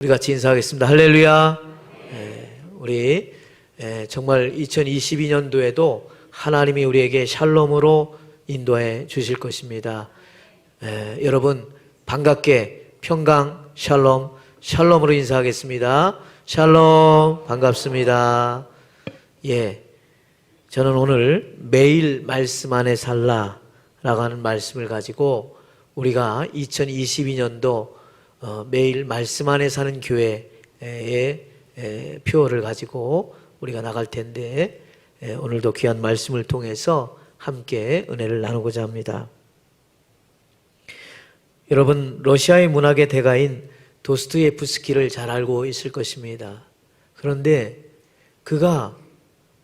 우리 같이 인사하겠습니다. 할렐루야. 우리 정말 2022년도에도 하나님이 우리에게 샬롬으로 인도해 주실 것입니다. 여러분 반갑게 평강 샬롬, 샬롬으로 인사하겠습니다. 샬롬, 반갑습니다. 저는 오늘 매일 말씀 안에 살라라고 하는 말씀을 가지고 우리가 2022년도 매일 말씀 안에 사는 교회의 표어를 가지고 우리가 나갈 텐데 오늘도 귀한 말씀을 통해서 함께 은혜를 나누고자 합니다. 여러분 러시아의 문학의 대가인 도스토옙스키를 잘 알고 있을 것입니다. 그런데 그가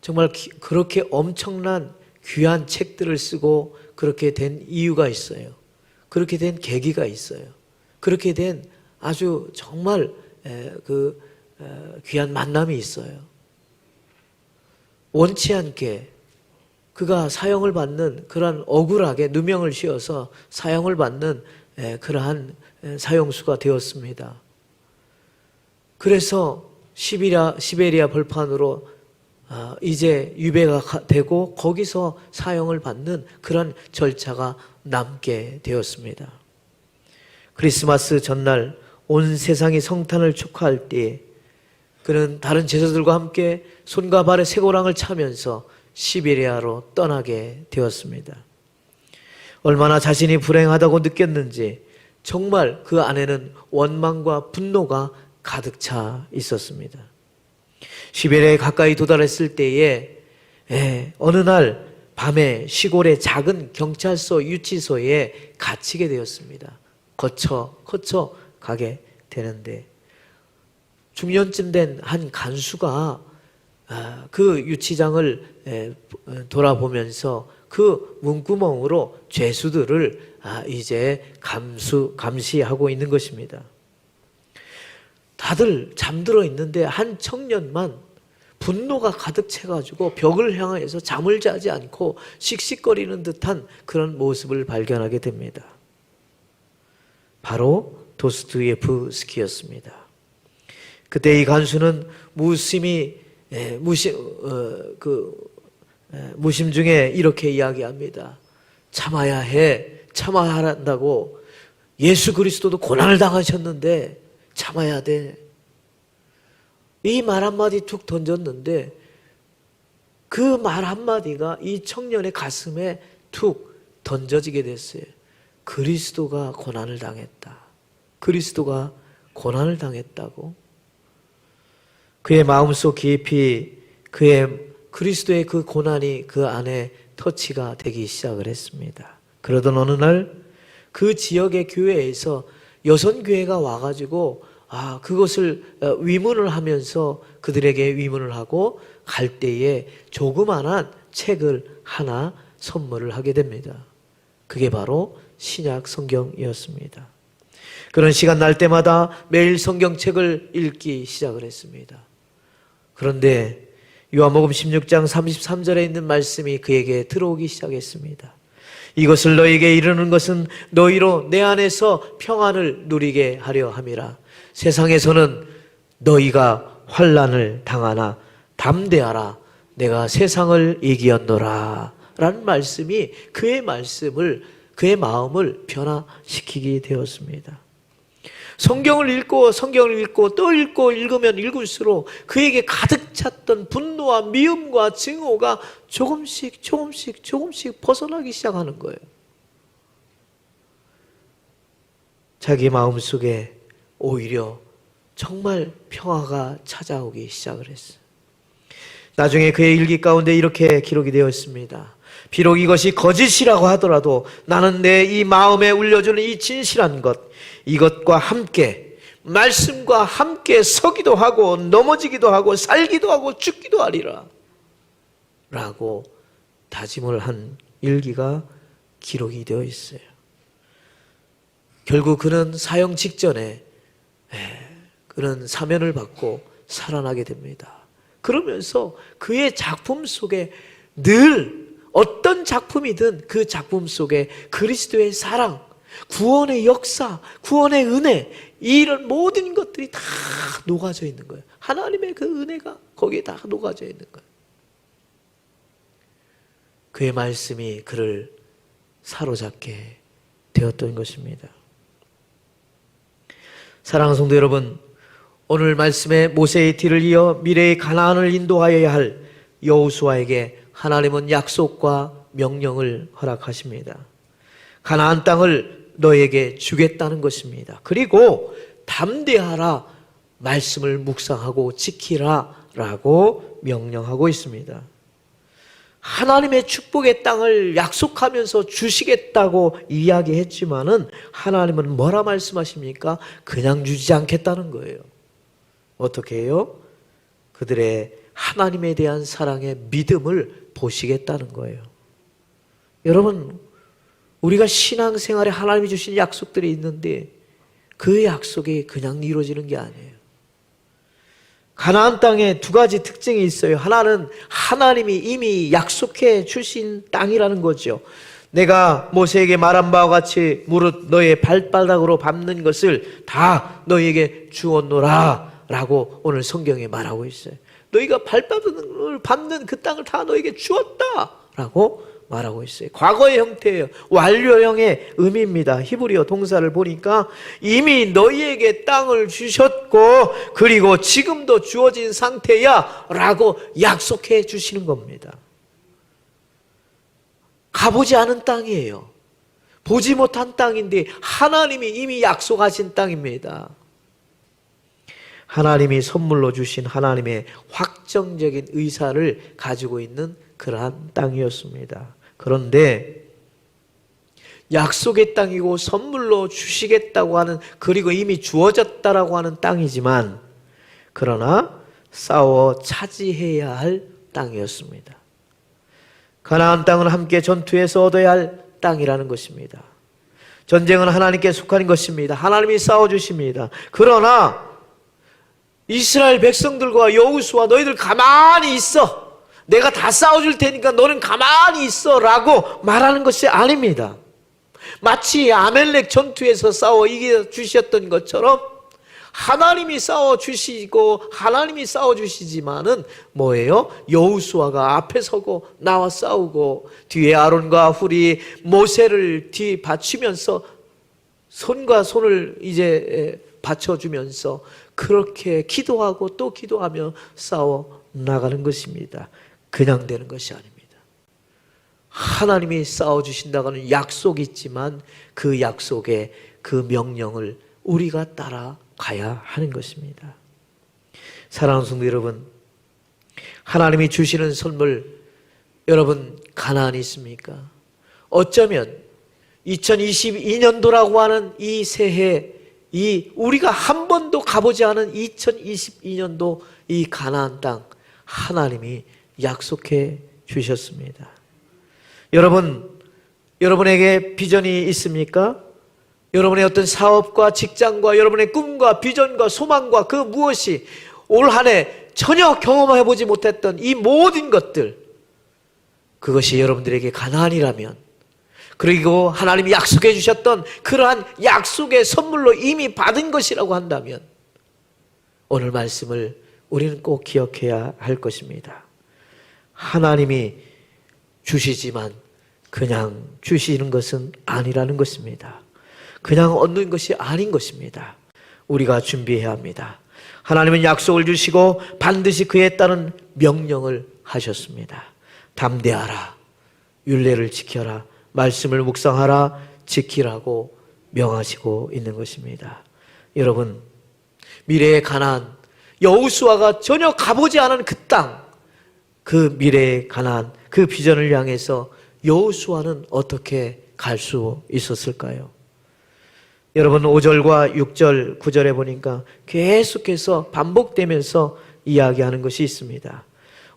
정말 그렇게 엄청난 귀한 책들을 쓰고 그렇게 된 이유가 있어요. 그렇게 된 계기가 있어요. 그렇게 된 아주 정말 귀한 만남이 있어요. 원치 않게 그가 사형을 받는 그러한 억울하게 누명을 씌워서 사형을 받는 그러한 사형수가 되었습니다. 그래서 시베리아 벌판으로 이제 유배가 되고 거기서 사형을 받는 그런 절차가 남게 되었습니다. 크리스마스 전날 온 세상이 성탄을 축하할 때에 그는 다른 제자들과 함께 손과 발에 쇠고랑을 차면서 시베리아로 떠나게 되었습니다. 얼마나 자신이 불행하다고 느꼈는지 정말 그 안에는 원망과 분노가 가득 차 있었습니다. 시베리아에 가까이 도달했을 때에 어느 날 밤에 시골의 작은 경찰서 유치소에 갇히게 되었습니다. 거쳐 가게 되는데 중년쯤 된 한 간수가 그 유치장을 돌아보면서 그 문구멍으로 죄수들을 이제 감시하고 있는 것입니다. 다들 잠들어 있는데 한 청년만 분노가 가득 차가지고 벽을 향해서 잠을 자지 않고 씩씩거리는 듯한 그런 모습을 발견하게 됩니다. 바로 도스토옙스키였습니다. 그때 이 간수는 무심 중에 이렇게 이야기합니다. 참아야 한다고. 예수 그리스도도 고난을 당하셨는데 참아야 돼. 이 말 한마디 툭 던졌는데 그 말 한마디가 이 청년의 가슴에 툭 던져지게 됐어요. 그리스도가 고난을 당했다. 그리스도가 고난을 당했다고? 그의 마음속 깊이 그리스도의 그 고난이 그 안에 터치가 되기 시작을 했습니다. 그러던 어느 날 그 지역의 교회에서 여선교회가 와가지고 그것을 위문을 하면서 그들에게 위문을 하고 갈 때에 조그만한 책을 하나 선물을 하게 됩니다. 그게 바로 신약 성경이었습니다. 그런 시간 날 때마다 매일 성경책을 읽기 시작을 했습니다. 그런데 요한복음 16장 33절에 있는 말씀이 그에게 들어오기 시작했습니다. 이것을 너희에게 이르는 것은 너희로 내 안에서 평안을 누리게 하려 함이라. 세상에서는 너희가 환난을 당하나 담대하라. 내가 세상을 이기었노라. 라는 말씀이 그의 마음을 변화시키게 되었습니다. 성경을 읽고 또 읽으면 읽을수록 그에게 가득 찼던 분노와 미움과 증오가 조금씩 벗어나기 시작하는 거예요. 자기 마음속에 오히려 정말 평화가 찾아오기 시작을 했어요. 나중에 그의 일기 가운데 이렇게 기록이 되어 있습니다. 비록 이것이 거짓이라고 하더라도 나는 내 이 마음에 울려주는 이 진실한 것, 이것과 함께 말씀과 함께 서기도 하고 넘어지기도 하고 살기도 하고 죽기도 하리라 라고 다짐을 한 일기가 기록이 되어 있어요. 결국 그는 사형 직전에 그는 사면을 받고 살아나게 됩니다. 그러면서 그의 작품 속에 늘 어떤 작품이든 그 작품 속에 그리스도의 사랑, 구원의 역사, 구원의 은혜, 이런 모든 것들이 다 녹아져 있는 거예요. 하나님의 그 은혜가 거기에 다 녹아져 있는 거예요. 그의 말씀이 그를 사로잡게 되었던 것입니다. 사랑하는 성도 여러분, 오늘 말씀에 모세의 뒤를 이어 미래의 가나안을 인도하여야 할 여호수아에게 하나님은 약속과 명령을 허락하십니다. 가나안 땅을 너에게 주겠다는 것입니다. 그리고 담대하라, 말씀을 묵상하고 지키라 라고 명령하고 있습니다. 하나님의 축복의 땅을 약속하면서 주시겠다고 이야기했지만은 하나님은 뭐라 말씀하십니까? 그냥 주지 않겠다는 거예요. 어떻게 해요? 그들의 하나님에 대한 사랑의 믿음을 보시겠다는 거예요. 여러분, 우리가 신앙생활에 하나님이 주신 약속들이 있는데 그 약속이 그냥 이루어지는 게 아니에요. 가나안 땅에 두 가지 특징이 있어요. 하나는 하나님이 이미 약속해 주신 땅이라는 거죠. 내가 모세에게 말한 바와 같이 무릇 너의 발바닥으로 밟는 것을 다 너에게 주었노라 라고 오늘 성경에 말하고 있어요. 너희가 발바닥을 밟는 그 땅을 다 너에게 주었다 라고 말하고 있어요. 과거의 형태예요. 완료형의 의미입니다. 히브리어 동사를 보니까 이미 너희에게 땅을 주셨고 그리고 지금도 주어진 상태야 라고 약속해 주시는 겁니다. 가보지 않은 땅이에요. 보지 못한 땅인데 하나님이 이미 약속하신 땅입니다. 하나님이 선물로 주신 하나님의 확정적인 의사를 가지고 있는 그러한 땅이었습니다. 그런데 약속의 땅이고 선물로 주시겠다고 하는, 그리고 이미 주어졌다라고 하는 땅이지만 그러나 싸워 차지해야 할 땅이었습니다. 가나안 땅은 함께 전투에서 얻어야 할 땅이라는 것입니다. 전쟁은 하나님께 속한 것입니다. 하나님이 싸워주십니다. 그러나 이스라엘 백성들과 여호수아 너희들 가만히 있어, 내가 다 싸워줄 테니까 너는 가만히 있어 라고 말하는 것이 아닙니다. 마치 아멜렉 전투에서 싸워 이겨주셨던 것처럼 하나님이 싸워주시고 하나님이 싸워주시지만은 뭐예요? 여호수아가 앞에 서고 나와 싸우고 뒤에 아론과 훌이 모세를 뒤 받치면서 손과 손을 이제 받쳐주면서 그렇게 기도하고 또 기도하며 싸워 나가는 것입니다. 그냥 되는 것이 아닙니다. 하나님이 싸워주신다고는 약속이 있지만 그 약속에 그 명령을 우리가 따라가야 하는 것입니다. 사랑하는 성도 여러분, 하나님이 주시는 선물, 여러분 가나안이 있습니까? 어쩌면 2022년도라고 하는 이 새해, 이 우리가 한 번도 가보지 않은 2022년도 이 가나안 땅 하나님이 약속해 주셨습니다. 여러분, 여러분에게 비전이 있습니까? 여러분의 어떤 사업과 직장과 여러분의 꿈과 비전과 소망과 그 무엇이 올 한 해 전혀 경험해보지 못했던 이 모든 것들, 그것이 여러분들에게 가나안이라면, 그리고 하나님이 약속해 주셨던 그러한 약속의 선물로 이미 받은 것이라고 한다면 오늘 말씀을 우리는 꼭 기억해야 할 것입니다. 하나님이 주시지만 그냥 주시는 것은 아니라는 것입니다. 그냥 얻는 것이 아닌 것입니다. 우리가 준비해야 합니다. 하나님은 약속을 주시고 반드시 그에 따른 명령을 하셨습니다. 담대하라, 율례를 지켜라, 말씀을 묵상하라, 지키라고 명하시고 있는 것입니다. 여러분, 미래의 가나안, 여호수아가 전혀 가보지 않은 그 땅, 그 미래의 가나안, 그 비전을 향해서 여호수아는 어떻게 갈 수 있었을까요? 여러분 5절과 6절, 9절에 보니까 계속해서 반복되면서 이야기하는 것이 있습니다.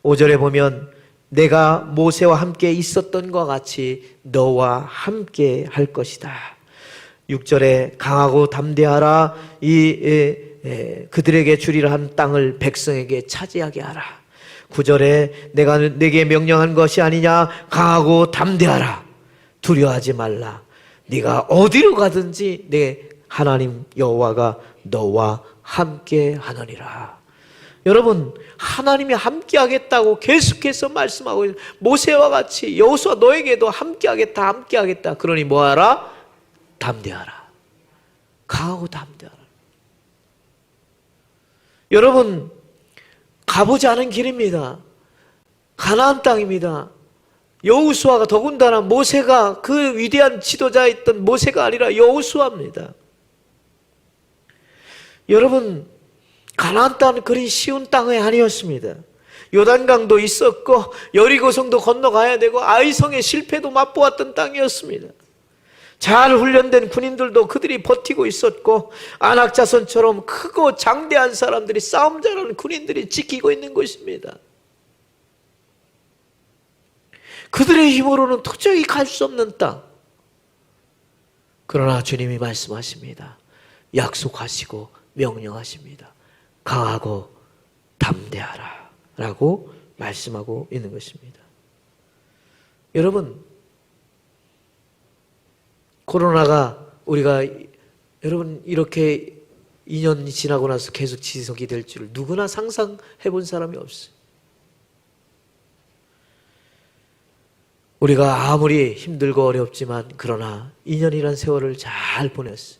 5절에 보면 내가 모세와 함께 있었던 것 같이 너와 함께 할 것이다. 6절에 강하고 담대하라, 그들에게 주리라 한 땅을 백성에게 차지하게 하라. 9절에 내가 내게 명령한 것이 아니냐, 강하고 담대하라, 두려워하지 말라. 네가 어디로 가든지 내 하나님 여호와가 너와 함께 하느니라. 여러분, 하나님이 함께 하겠다고 계속해서 말씀하고 있어요. 모세와 같이 여호수아 너에게도 함께 하겠다, 함께 하겠다. 그러니 뭐하라? 담대하라. 강하고 담대하라. 여러분, 가보지 않은 길입니다. 가나안 땅입니다. 여호수아가 더군다나 모세가 그 위대한 지도자였던 모세가 아니라 여호수아입니다. 여러분, 가나안 땅은 그리 쉬운 땅이 아니었습니다. 요단강도 있었고 여리고성도 건너가야 되고 아이성의 실패도 맛보았던 땅이었습니다. 잘 훈련된 군인들도 그들이 버티고 있었고 안악자손처럼 크고 장대한 사람들이 싸움 잘하는 군인들이 지키고 있는 것입니다. 그들의 힘으로는 도저히 갈 수 없는 땅. 그러나 주님이 말씀하십니다. 약속하시고 명령하십니다. 강하고 담대하라 라고 말씀하고 있는 것입니다. 여러분, 코로나가 우리가 여러분 이렇게 2년이 지나고 나서 계속 지속이 될 줄 누구나 상상해 본 사람이 없어요. 우리가 아무리 힘들고 어렵지만 그러나 2년이란 세월을 잘 보냈어요.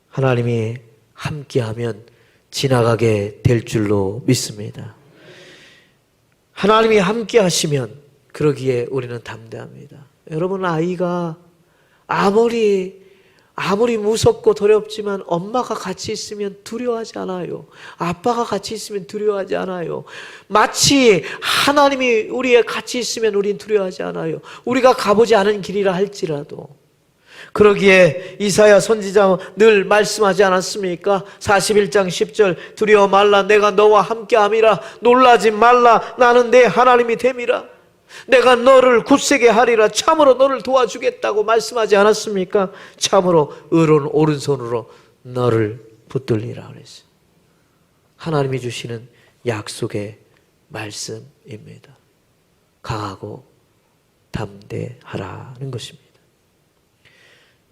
하나님이 함께하면 지나가게 될 줄로 믿습니다. 하나님이 함께하시면 그러기에 우리는 담대합니다. 여러분, 아이가 아무리 무섭고 두렵지만 엄마가 같이 있으면 두려워하지 않아요. 아빠가 같이 있으면 두려워하지 않아요. 마치 하나님이 우리에 같이 있으면 우린 두려워하지 않아요. 우리가 가보지 않은 길이라 할지라도. 그러기에 이사야 선지자 늘 말씀하지 않았습니까? 41장 10절 두려워 말라 내가 너와 함께함이라 놀라지 말라 나는 내 하나님이 됨이라 내가 너를 굳세게 하리라 참으로 너를 도와주겠다고 말씀하지 않았습니까? 참으로 의로운 오른손으로 너를 붙들리라 그랬어요. 하나님이 주시는 약속의 말씀입니다. 강하고 담대하라는 것입니다.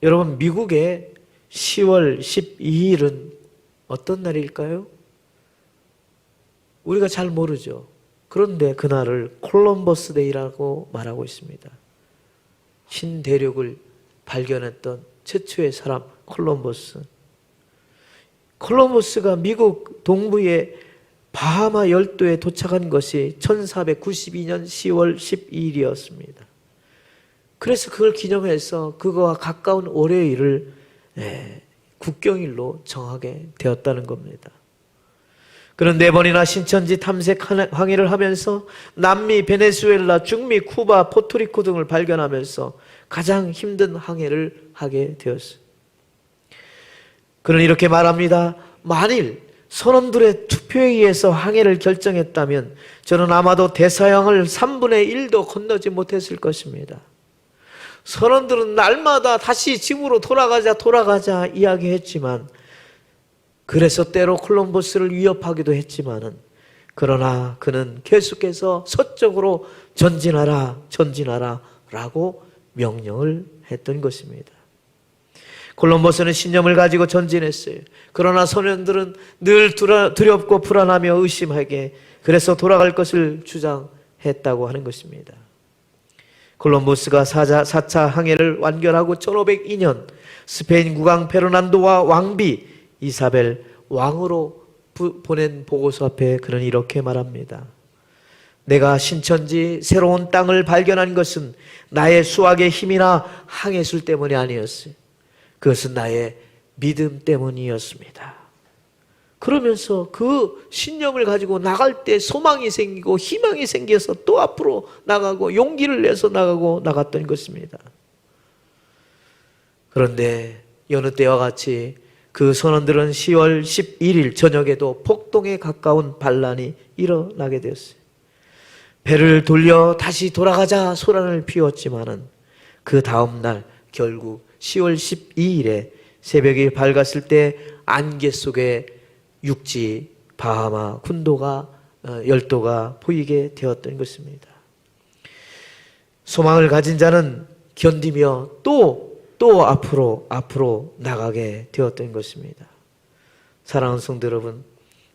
여러분, 미국의 10월 12일은 어떤 날일까요? 우리가 잘 모르죠. 그런데 그날을 콜럼버스 데이라고 말하고 있습니다. 신대륙을 발견했던 최초의 사람 콜럼버스가 미국 동부의 바하마 열도에 도착한 것이 1492년 10월 12일이었습니다. 그래서 그걸 기념해서 그거와 가까운 월요일을 국경일로 정하게 되었다는 겁니다. 그는 4번이나 신천지 탐색 항해를 하면서 남미, 베네수엘라, 중미, 쿠바, 포르토리코 등을 발견하면서 가장 힘든 항해를 하게 되었어요. 그는 이렇게 말합니다. 만일 선원들의 투표에 의해서 항해를 결정했다면 저는 아마도 대서양을 3분의 1도 건너지 못했을 것입니다. 선원들은 날마다 다시 집으로 돌아가자 이야기했지만 그래서 때로 콜럼버스를 위협하기도 했지만은 그러나 그는 계속해서 서쪽으로 전진하라 라고 명령을 했던 것입니다. 콜럼버스는 신념을 가지고 전진했어요. 그러나 선원들은 늘 두렵고 불안하며 의심하게 그래서 돌아갈 것을 주장했다고 하는 것입니다. 콜럼버스가 4차 항해를 완결하고 1502년 스페인 국왕 페르난도와 왕비 이사벨 왕으로 보낸 보고서 앞에 그는 이렇게 말합니다. 내가 신천지 새로운 땅을 발견한 것은 나의 수학의 힘이나 항해술 때문이 아니었어요. 그것은 나의 믿음 때문이었습니다. 그러면서 그 신념을 가지고 나갈 때 소망이 생기고 희망이 생겨서 또 앞으로 나가고 용기를 내서 나갔던 것입니다. 그런데 여느 때와 같이 그 선원들은 10월 11일 저녁에도 폭동에 가까운 반란이 일어나게 되었어요. 배를 돌려 다시 돌아가자 소란을 피웠지만은 그 다음 날 결국 10월 12일에 새벽이 밝았을 때 안개 속에 육지 바하마 군도가 열도가 보이게 되었던 것입니다. 소망을 가진 자는 견디며 또 앞으로 나가게 되었던 것입니다. 사랑하는 성도 여러분,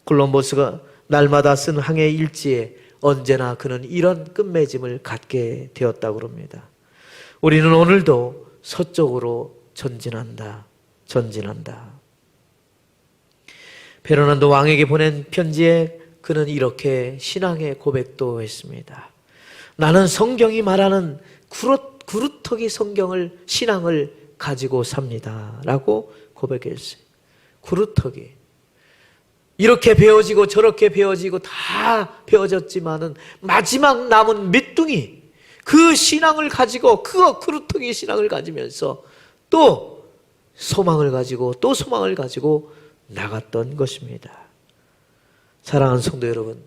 콜럼버스가 날마다 쓴 항해 일지에 언제나 그는 이런 끝맺음을 갖게 되었다고 합니다. 우리는 오늘도 서쪽으로 전진한다. 베르난도 왕에게 보낸 편지에 그는 이렇게 신앙의 고백도 했습니다. 나는 성경이 말하는 구루터기 신앙을 가지고 삽니다. 라고 고백했어요. 구루터기. 이렇게 베어지고 저렇게 베어지고 다 베어졌지만은 마지막 남은 밑둥이 그 신앙을 가지고 그 구루터기 신앙을 가지면서 또 소망을 가지고 나갔던 것입니다. 사랑하는 성도 여러분,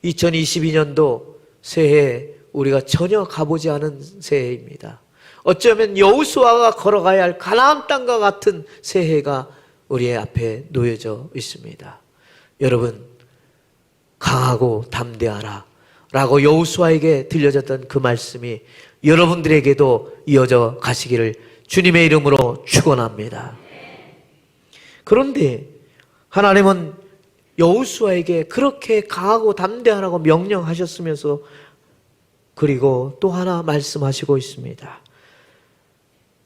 2022년도 새해 우리가 전혀 가보지 않은 새해입니다. 어쩌면 여호수아가 걸어가야 할 가나안 땅과 같은 새해가 우리의 앞에 놓여져 있습니다. 여러분, 강하고 담대하라 라고 여호수아에게 들려졌던 그 말씀이 여러분들에게도 이어져 가시기를 주님의 이름으로 축원합니다. 그런데 하나님은 여호수아에게 그렇게 강하고 담대하라고 명령하셨으면서 그리고 또 하나 말씀하시고 있습니다.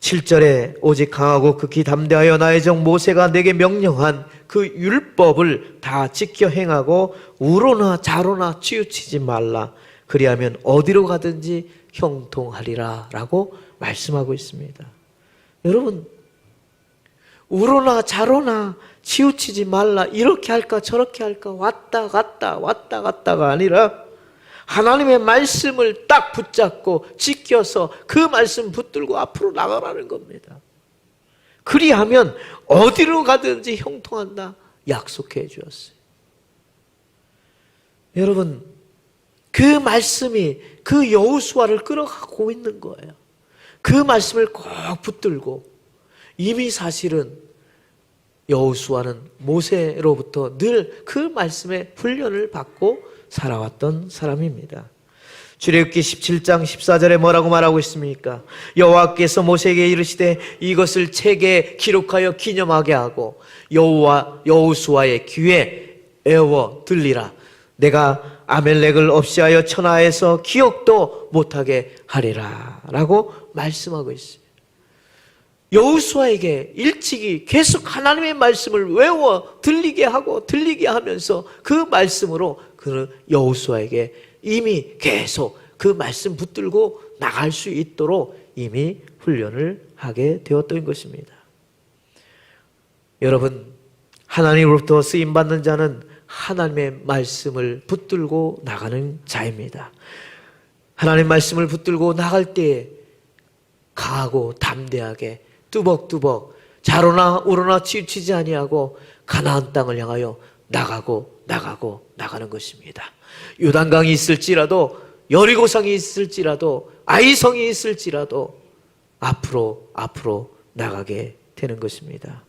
7절에 오직 강하고 극히 담대하여 나의 종 모세가 내게 명령한 그 율법을 다 지켜 행하고 우로나 좌로나 치우치지 말라. 그리하면 어디로 가든지 형통하리라 라고 말씀하고 있습니다. 여러분, 우로나 좌로나 치우치지 말라, 이렇게 할까 저렇게 할까 왔다 갔다가 아니라 하나님의 말씀을 딱 붙잡고 지켜서 그 말씀 붙들고 앞으로 나가라는 겁니다. 그리하면 어디로 가든지 형통한다 약속해 주었어요. 여러분, 그 말씀이 그 여호수아를 끌어가고 있는 거예요. 그 말씀을 꼭 붙들고, 이미 사실은 여호수아는 모세로부터 늘 그 말씀의 훈련을 받고 살아왔던 사람입니다. 출애굽기 17장 14절에 뭐라고 말하고 있습니까? 여호와께서 모세에게 이르시되 이것을 책에 기록하여 기념하게 하고 여호수아의 귀에 에워 들리라. 내가 아멜렉을 없이 하여 천하에서 기억도 못하게 하리라 라고 말씀하고 있어요. 여호수아에게 일찍이 계속 하나님의 말씀을 외워 들리게 하면서 그 말씀으로 그 여호수아에게 이미 계속 그 말씀 붙들고 나갈 수 있도록 이미 훈련을 하게 되었던 것입니다. 여러분, 하나님으로부터 쓰임받는 자는 하나님의 말씀을 붙들고 나가는 자입니다. 하나님의 말씀을 붙들고 나갈 때에 강하고 담대하게 뚜벅뚜벅 좌로나 우로나 치우치지 아니하고 가나안 땅을 향하여 나가는 것입니다. 요단강이 있을지라도 여리고성이 있을지라도 아이성이 있을지라도 앞으로 나가게 되는 것입니다.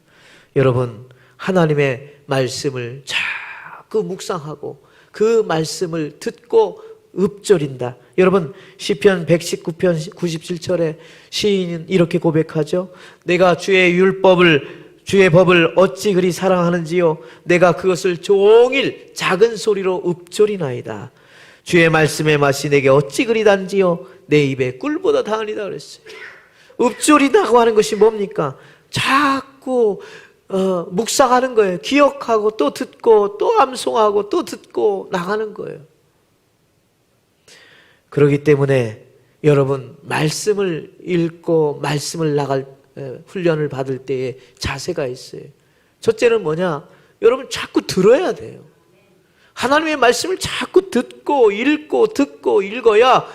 여러분, 하나님의 말씀을 자꾸 묵상하고 그 말씀을 듣고 읊조린다. 여러분, 시편 119편 97절에 시인은 이렇게 고백하죠. 내가 주의 법을 어찌 그리 사랑하는지요. 내가 그것을 종일 작은 소리로 읊조리나이다. 주의 말씀의 맛이 내게 어찌 그리 단지요. 내 입에 꿀보다 다하니다 그랬어요. 읊조리다고 하는 것이 뭡니까? 자꾸 묵상하는 거예요. 기억하고 또 듣고 또 암송하고 또 듣고 나가는 거예요. 그렇기 때문에 여러분, 말씀을 읽고 말씀을 나갈 훈련을 받을 때에 자세가 있어요. 첫째는 뭐냐? 여러분, 자꾸 들어야 돼요. 하나님의 말씀을 자꾸 듣고 읽어야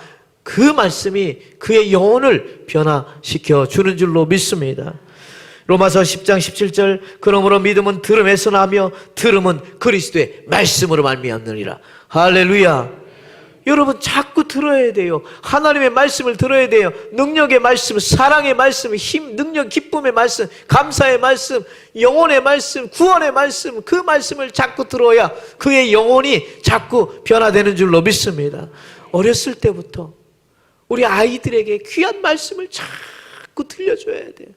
그 말씀이 그의 영혼을 변화시켜 주는 줄로 믿습니다. 로마서 10장 17절, 그러므로 믿음은 들음에서 나며 들음은 그리스도의 말씀으로 말미암느니라. 할렐루야. 여러분, 자꾸 들어야 돼요. 하나님의 말씀을 들어야 돼요. 능력의 말씀, 사랑의 말씀, 힘, 능력, 기쁨의 말씀, 감사의 말씀, 영혼의 말씀, 구원의 말씀, 그 말씀을 자꾸 들어야 그의 영혼이 자꾸 변화되는 줄로 믿습니다. 어렸을 때부터 우리 아이들에게 귀한 말씀을 자꾸 들려줘야 돼요.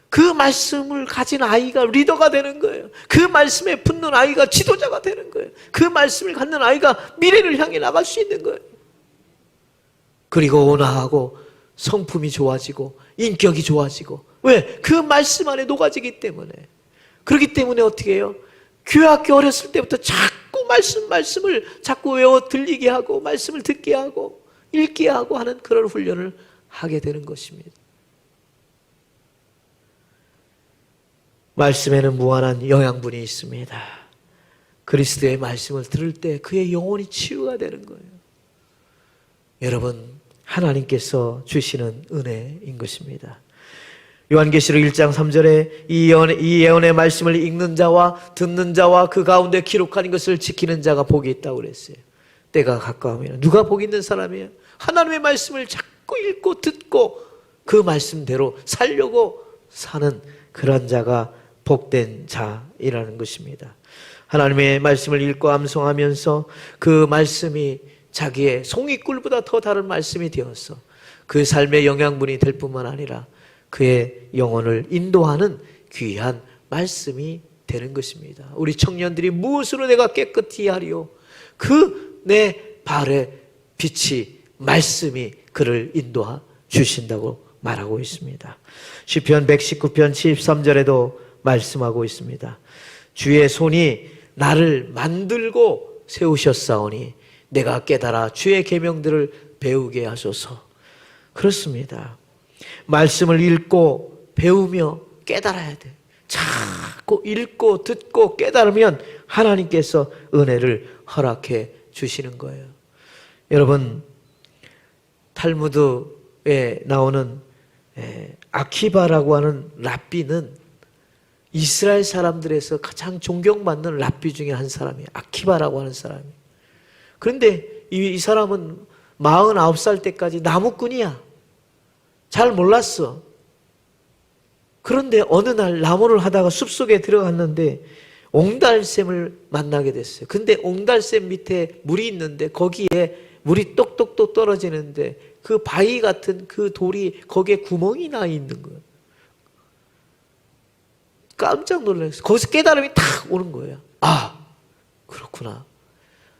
그 말씀을 가진 아이가 리더가 되는 거예요. 그 말씀에 붙는 아이가 지도자가 되는 거예요. 그 말씀을 갖는 아이가 미래를 향해 나갈 수 있는 거예요. 그리고 온화하고 성품이 좋아지고 인격이 좋아지고, 왜? 그 말씀 안에 녹아지기 때문에. 그렇기 때문에 어떻게 해요? 교회학교 어렸을 때부터 자꾸 말씀을 자꾸 외워 들리게 하고 말씀을 듣게 하고 읽게 하고 하는 그런 훈련을 하게 되는 것입니다. 말씀에는 무한한 영양분이 있습니다. 그리스도의 말씀을 들을 때 그의 영혼이 치유가 되는 거예요. 여러분, 하나님께서 주시는 은혜인 것입니다. 요한계시록 1장 3절에 이 예언의 말씀을 읽는 자와 듣는 자와 그 가운데 기록한 것을 지키는 자가 복이 있다고 그랬어요. 때가 가까우면 누가 복 있는 사람이에요? 하나님의 말씀을 자꾸 읽고 듣고 그 말씀대로 살려고 사는 그런 자가 복된 자이라는 것입니다. 하나님의 말씀을 읽고 암송하면서 그 말씀이 자기의 송이꿀보다 더 다른 말씀이 되어서 그 삶의 영양분이 될 뿐만 아니라 그의 영혼을 인도하는 귀한 말씀이 되는 것입니다. 우리 청년들이 무엇으로 내가 깨끗이 하리요? 그 내 발의 빛이 말씀이 그를 인도하 주신다고 말하고 있습니다. 시편 119편 13절에도 말씀하고 있습니다. 주의 손이 나를 만들고 세우셨사오니 내가 깨달아 주의 계명들을 배우게 하소서. 그렇습니다. 말씀을 읽고 배우며 깨달아야 돼. 자꾸 읽고 듣고 깨달으면 하나님께서 은혜를 허락해 주시는 거예요. 여러분, 탈무드에 나오는 아키바라고 하는 랍비는 이스라엘 사람들에서 가장 존경받는 랍비 중에 한 사람이에요. 아키바라고 하는 사람이. 그런데 이 사람은 49살 때까지 나무꾼이야. 잘 몰랐어. 그런데 어느 날 나무를 하다가 숲속에 들어갔는데 옹달샘을 만나게 됐어요. 근데 옹달샘 밑에 물이 있는데 거기에 물이 똑똑똑 떨어지는데 그 바위 같은 그 돌이 거기에 구멍이 나 있는 거예요. 깜짝 놀랐어요. 거기서 깨달음이 탁 오는 거예요. 아, 그렇구나.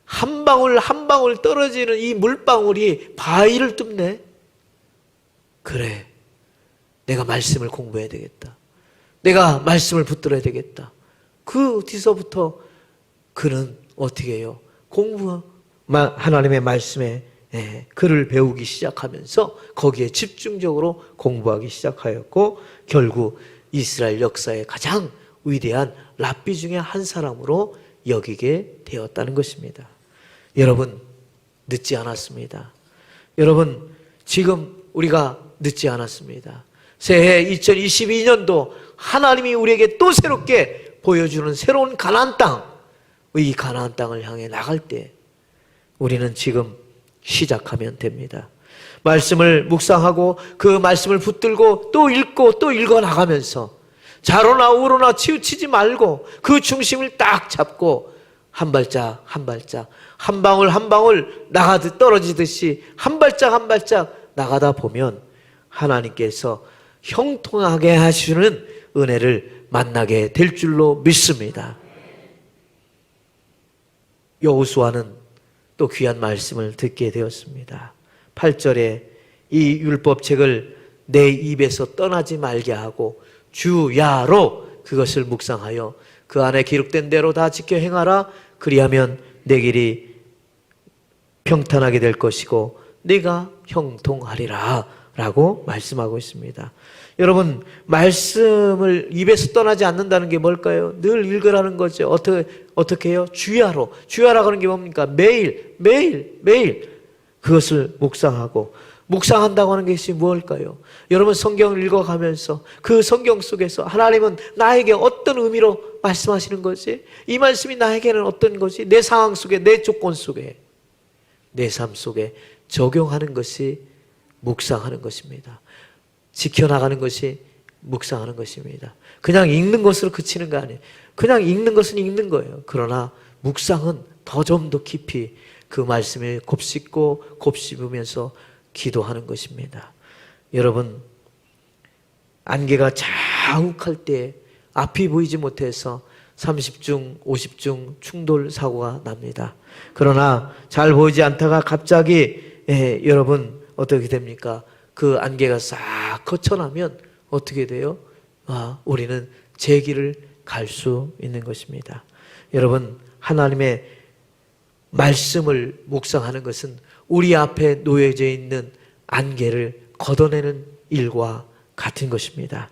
한 방울 한 방울 떨어지는 이 물방울이 바위를 뚫네. 그래, 내가 말씀을 공부해야 되겠다. 내가 말씀을 붙들어야 되겠다. 그 뒤서부터 그는 어떻게 해요? 하나님의 말씀에 글을 배우기 시작하면서 거기에 집중적으로 공부하기 시작하였고 결국 이스라엘 역사의 가장 위대한 랍비 중에 한 사람으로 여기게 되었다는 것입니다. 여러분, 늦지 않았습니다. 여러분, 지금 우리가 늦지 않았습니다. 새해 2022년도 하나님이 우리에게 또 새롭게 보여주는 새로운 가나안 땅, 이 가나안 땅을 향해 나갈 때 우리는 지금 시작하면 됩니다. 말씀을 묵상하고 그 말씀을 붙들고 또 읽고 또 읽어 나가면서 좌로나 우로나 치우치지 말고 그 중심을 딱 잡고 한 발짝 한 발짝 한 방울 한 방울 나가듯 떨어지듯이 한 발짝 한 발짝 나가다 보면 하나님께서 형통하게 하시는 은혜를 만나게 될 줄로 믿습니다. 여호수아는 또 귀한 말씀을 듣게 되었습니다. 8절에 이 율법책을 내 입에서 떠나지 말게 하고 주야로 그것을 묵상하여 그 안에 기록된 대로 다 지켜 행하라. 그리하면 내 길이 평탄하게 될 것이고 네가 형통하리라 라고 말씀하고 있습니다. 여러분, 말씀을 입에서 떠나지 않는다는 게 뭘까요? 늘 읽으라는 거죠. 어떻게 해요? 주야로. 주야라고 하는 게 뭡니까? 매일 그것을 묵상하고, 묵상한다고 하는 것이 무엇일까요? 여러분, 성경을 읽어가면서 그 성경 속에서 하나님은 나에게 어떤 의미로 말씀하시는 거지? 이 말씀이 나에게는 어떤 거지? 내 상황 속에, 내 조건 속에, 내 삶 속에 적용하는 것이 묵상하는 것입니다. 지켜나가는 것이 묵상하는 것입니다. 그냥 읽는 것으로 그치는 거 아니에요. 그냥 읽는 것은 읽는 거예요. 그러나 묵상은 좀 더 깊이 그 말씀을 곱씹고 곱씹으면서 기도하는 것입니다. 여러분, 안개가 자욱할 때 앞이 보이지 못해서 30중, 50중 충돌 사고가 납니다. 그러나 잘 보이지 않다가 갑자기 여러분 어떻게 됩니까? 그 안개가 싹 거쳐나면 어떻게 돼요? 우리는 제 길을 갈 수 있는 것입니다. 여러분, 하나님의 말씀을 묵상하는 것은 우리 앞에 놓여져 있는 안개를 걷어내는 일과 같은 것입니다.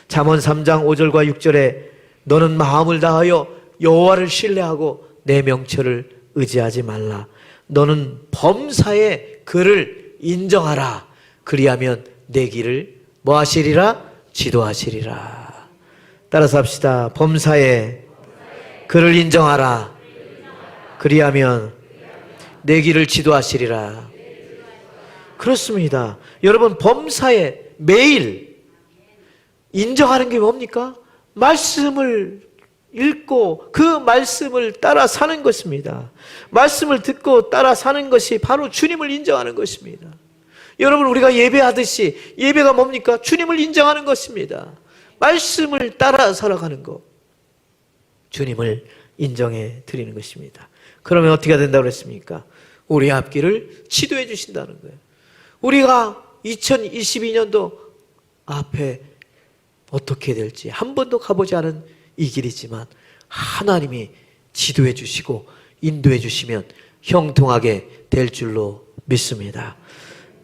잠언 3장 5절과 6절에 너는 마음을 다하여 여호와를 신뢰하고 내 명철을 의지하지 말라. 너는 범사에 그를 인정하라. 그리하면 내 길을 뭐 하시리라? 지도하시리라. 따라서 합시다. 범사에 그를 인정하라. 그리하면 내 길을 지도하시리라. 그렇습니다. 여러분, 범사에 매일 인정하는 게 뭡니까? 말씀을 읽고 그 말씀을 따라 사는 것입니다. 말씀을 듣고 따라 사는 것이 바로 주님을 인정하는 것입니다. 여러분, 우리가 예배하듯이 예배가 뭡니까? 주님을 인정하는 것입니다. 말씀을 따라 살아가는 것, 주님을 인정해 드리는 것입니다. 그러면 어떻게 된다고 그랬습니까? 우리 앞길을 지도해 주신다는 거예요. 우리가 2022년도 앞에 어떻게 될지 한 번도 가보지 않은 이 길이지만 하나님이 지도해 주시고 인도해 주시면 형통하게 될 줄로 믿습니다.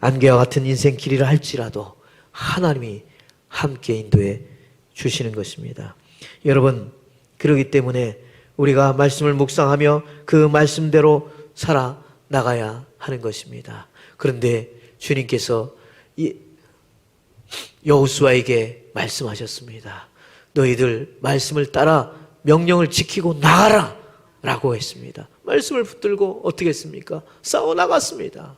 안개와 같은 인생 길이라 할지라도 하나님이 함께 인도해 주시는 것입니다. 여러분, 그렇기 때문에 우리가 말씀을 묵상하며 그 말씀대로 살아나가야 하는 것입니다. 그런데 주님께서 여호수아에게 말씀하셨습니다. 너희들 말씀을 따라 명령을 지키고 나가라 라고 했습니다. 말씀을 붙들고 어떻게 했습니까? 싸워 나갔습니다.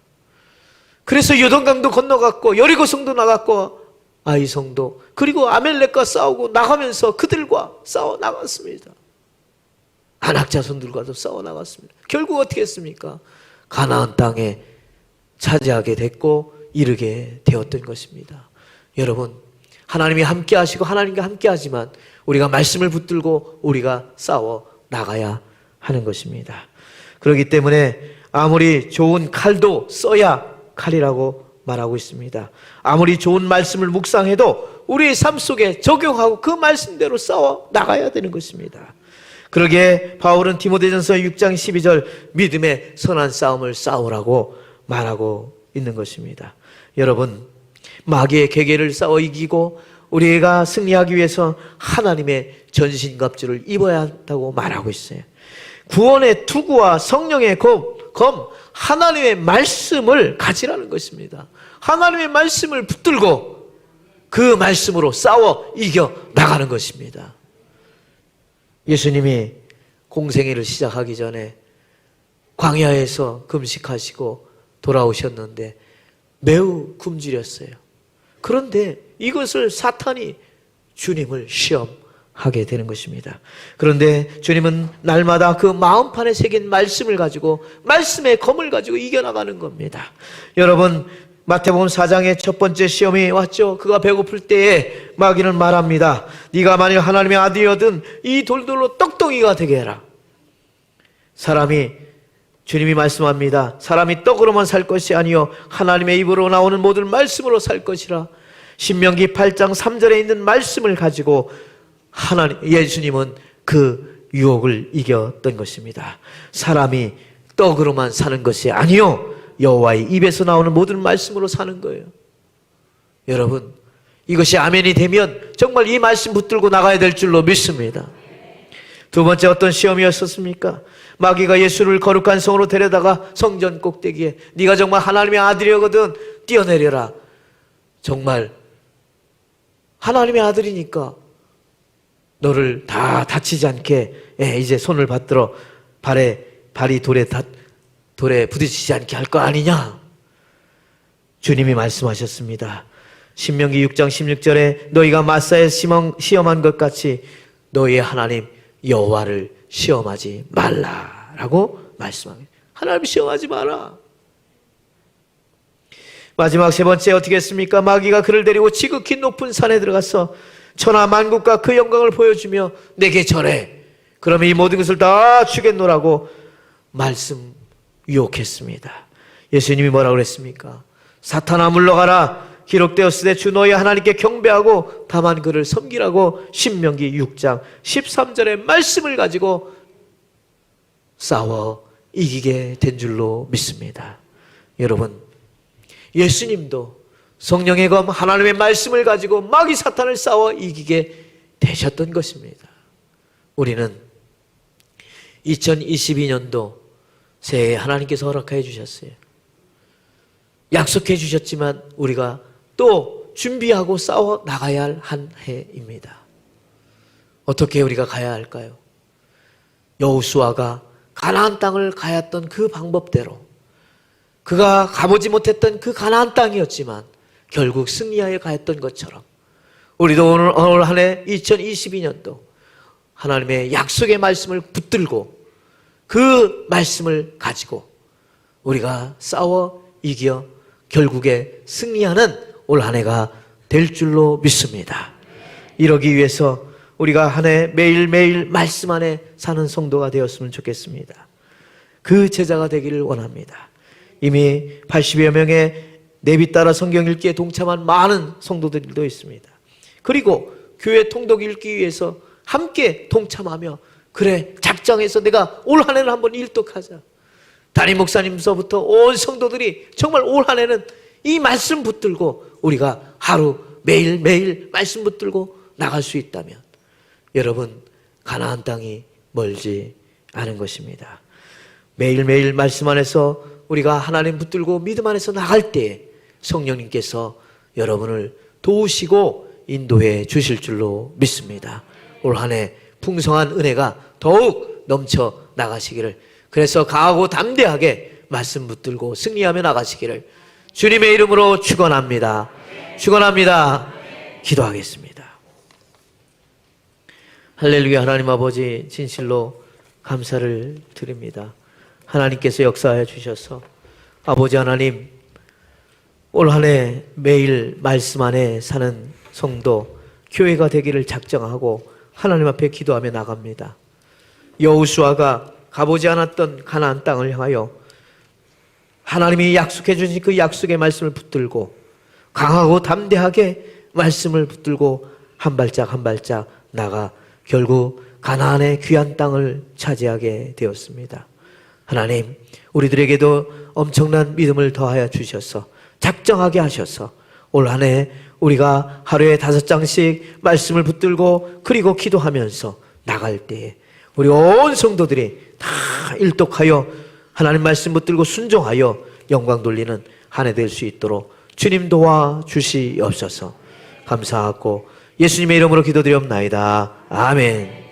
그래서 요단강도 건너갔고 여리고성도 나갔고 아이성도, 그리고 아멜렉과 싸우고 나가면서 그들과 싸워 나갔습니다. 아낙 자손들과도 싸워 나갔습니다. 결국 어떻게 했습니까? 가나안 땅에 차지하게 됐고 이르게 되었던 것입니다. 여러분, 하나님이 함께 하시고 하나님과 함께 하지만 우리가 말씀을 붙들고 우리가 싸워 나가야 하는 것입니다. 그렇기 때문에 아무리 좋은 칼도 써야 칼이라고 말하고 있습니다. 아무리 좋은 말씀을 묵상해도 우리의 삶 속에 적용하고 그 말씀대로 싸워 나가야 되는 것입니다. 그러기에 바울은 디모데전서 6장 12절 믿음의 선한 싸움을 싸우라고 말하고 있는 것입니다. 여러분, 마귀의 계계를 싸워 이기고 우리가 승리하기 위해서 하나님의 전신갑주를 입어야 한다고 말하고 있어요. 구원의 투구와 성령의 검, 하나님의 말씀을 가지라는 것입니다. 하나님의 말씀을 붙들고 그 말씀으로 싸워 이겨 나가는 것입니다. 예수님이 공생애를 시작하기 전에 광야에서 금식하시고 돌아오셨는데 매우 굶주렸어요. 그런데 이것을 사탄이 주님을 시험하게 되는 것입니다. 그런데 주님은 날마다 그 마음판에 새긴 말씀을 가지고, 말씀의 검을 가지고 이겨나가는 겁니다. 여러분, 마태복음 4장의 첫 번째 시험이 왔죠. 그가 배고플 때에 마귀는 말합니다. 네가 만일 하나님의 아들이거든 이 돌들로 떡덩이가 되게 해라. 주님이 말씀합니다. 사람이 떡으로만 살 것이 아니요 하나님의 입으로 나오는 모든 말씀으로 살 것이라. 신명기 8장 3절에 있는 말씀을 가지고 예수님은 그 유혹을 이겼던 것입니다. 사람이 떡으로만 사는 것이 아니요 여호와의 입에서 나오는 모든 말씀으로 사는 거예요. 여러분, 이것이 아멘이 되면 정말 이 말씀 붙들고 나가야 될 줄로 믿습니다. 두 번째 어떤 시험이었었습니까? 마귀가 예수를 거룩한 성으로 데려다가 성전 꼭대기에 네가 정말 하나님의 아들이거든 뛰어내려라. 정말 하나님의 아들이니까 너를 다 다치지 않게 이제 손을 받들어 발이 돌에 부딪히지 않게 할 거 아니냐. 주님이 말씀하셨습니다. 신명기 6장 16절에 너희가 마사에 시험한 것 같이 너희의 하나님 여호와를 시험하지 말라라고 말씀합니다. 하나님 시험하지 마라. 마지막 세 번째 어떻게 했습니까? 마귀가 그를 데리고 지극히 높은 산에 들어가서 천하 만국과 그 영광을 보여주며 내게 절해. 그러면 이 모든 것을 다 주겠노라고 말씀 유혹했습니다. 예수님이 뭐라고 그랬습니까? 사탄아 물러가라. 기록되었으되 주 너희 하나님께 경배하고 다만 그를 섬기라고 신명기 6장 13절의 말씀을 가지고 싸워 이기게 된 줄로 믿습니다. 여러분, 예수님도 성령의 검 하나님의 말씀을 가지고 마귀 사탄을 싸워 이기게 되셨던 것입니다. 우리는 2022년도 새해 하나님께서 허락해 주셨어요. 약속해 주셨지만 우리가 또 준비하고 싸워 나가야 할 한 해입니다. 어떻게 우리가 가야 할까요? 여호수아가 가나안 땅을 가였던 그 방법대로 그가 가보지 못했던 그 가나안 땅이었지만 결국 승리하여 가였던 것처럼 우리도 오늘 한 해 2022년도 하나님의 약속의 말씀을 붙들고 그 말씀을 가지고 우리가 싸워 이겨 결국에 승리하는 올 한 해가 될 줄로 믿습니다. 이러기 위해서 우리가 한 해 매일매일 말씀 안에 사는 성도가 되었으면 좋겠습니다. 그 제자가 되기를 원합니다. 이미 80여 명의 내비 따라 성경 읽기에 동참한 많은 성도들도 있습니다. 그리고 교회 통독 읽기 위해서 함께 동참하며 그래 작정해서 내가 올 한 해를 한번 일독하자. 담임 목사님서부터 온 성도들이 정말 올 한 해는 이 말씀 붙들고 우리가 하루 매일매일 말씀 붙들고 나갈 수 있다면 여러분 가나안 땅이 멀지 않은 것입니다. 매일매일 말씀 안에서 우리가 하나님 붙들고 믿음 안에서 나갈 때에 성령님께서 여러분을 도우시고 인도해 주실 줄로 믿습니다. 올 한 해 풍성한 은혜가 더욱 넘쳐 나가시기를, 그래서 강하고 담대하게 말씀 붙들고 승리하며 나가시기를 주님의 이름으로 축원합니다. 축원합니다. 기도하겠습니다. 할렐루야. 하나님 아버지 진실로 감사를 드립니다. 하나님께서 역사하여 주셔서 아버지 하나님 올 한 해 매일 말씀 안에 사는 성도 교회가 되기를 작정하고 하나님 앞에 기도하며 나갑니다. 여호수아가 가보지 않았던 가나안 땅을 향하여 하나님이 약속해 주신 그 약속의 말씀을 붙들고 강하고 담대하게 말씀을 붙들고 한 발짝 한 발짝 나가 결국 가나안의 귀한 땅을 차지하게 되었습니다. 하나님, 우리들에게도 엄청난 믿음을 더하여 주셔서 작정하게 하셔서 올 한 해 우리가 하루에 5장씩 말씀을 붙들고 그리고 기도하면서 나갈 때에 우리 온 성도들이 다 일독하여 하나님 말씀 붙들고 순종하여 영광 돌리는 한 해 될 수 있도록 주님 도와주시옵소서. 감사하고 예수님의 이름으로 기도드리옵나이다. 아멘.